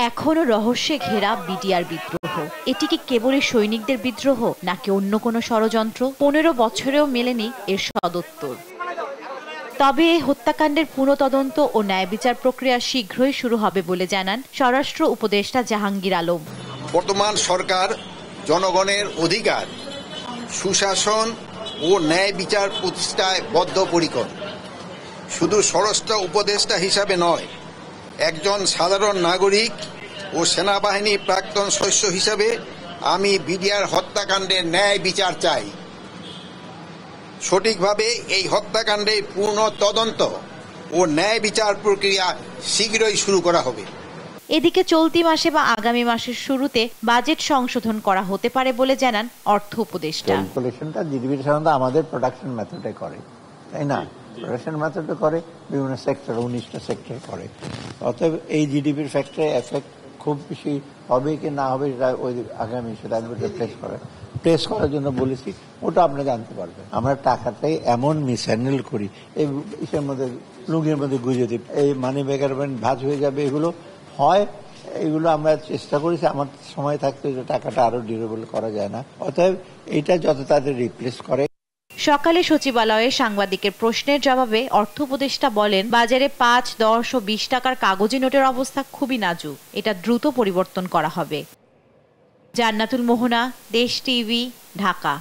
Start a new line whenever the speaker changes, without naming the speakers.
এখনো রহস্যে ঘেরা বিডিআর বিদ্রোহ। এটি কি কেবলই সৈনিকদের বিদ্রোহ নাকি অন্য কোনো ষড়যন্ত্র? 15 বছরেও মেলেনি এর সদুত্তর। তবে এই হত্যাকাণ্ডের পুরো তদন্ত ও ন্যায় বিচার প্রক্রিয়া শীঘ্রই শুরু হবে বলে জানান স্বরাষ্ট্র উপদেষ্টা জাহাঙ্গীর আলম।
বর্তমান সরকার জনগণের অধিকার, সুশাসন ও ন্যায় বিচার প্রতিষ্ঠায় বদ্ধপরিকর। শুধু স্বরাষ্ট্র উপদেষ্টা হিসাবে নয়, একজন সাধারণ নাগরিক ও সেনাবাহিনী প্রাক্তন সদস্য হিসাবে আমি বিডিআর হত্যাকাণ্ডের ন্যায় বিচার চাই। সঠিকভাবে এই হত্যাকাণ্ডের পূর্ণ তদন্ত ও ন্যায় বিচার প্রক্রিয়া শীঘ্রই শুরু করা হবে।
এদিকে চলতি মাসে বা আগামী মাসের শুরুতে বাজেট সংশোধন করা হতে পারে বলে জানান অর্থ উপদেষ্টা।
ক্যালকুলেশনটা জিডিপি সাধারণত আমাদের প্রোডাকশন মেথডে করে, তাই না? প্রোডাকশন মেথডে করে, বিভিন্ন সেক্টর 19টা সেক্টর করে। অতএব এই জিডিপির ফ্যাক্টরে এফেক্ট খুব বেশি হবে কি না হবে সেটা ওই আগামী সেটা প্রেস করার জন্য বলেছি, ওটা আপনি জানতে পারবেন। আমরা টাকাটাই এমন মিসহ্যান্ডেল করি, এই ইসের মধ্যে লুঙ্গির মধ্যে গুঁজে দিই, এই মানি ব্যাগের ভাঁজ হয়ে যাবে, এগুলো হয়। এগুলো আমরা চেষ্টা করেছি, আমার সময় থাকতে টাকাটা আরো ডিউরেবল করা যায় না। অতএব এটা যত তাদের রিপ্লেস করে।
সকালে সচিবালয়ে সাংবাদিকের প্রশ্নের জবাবে অর্থ উপদেষ্টা বলেন, বাজারে 5, 10 ও 20 টাকার কাগজি নোটের অবস্থা খুবই নাজুক, এটা দ্রুত পরিবর্তন করা হবে। জান্নাতুল মোহনা, দেশ টিভি, ঢাকা।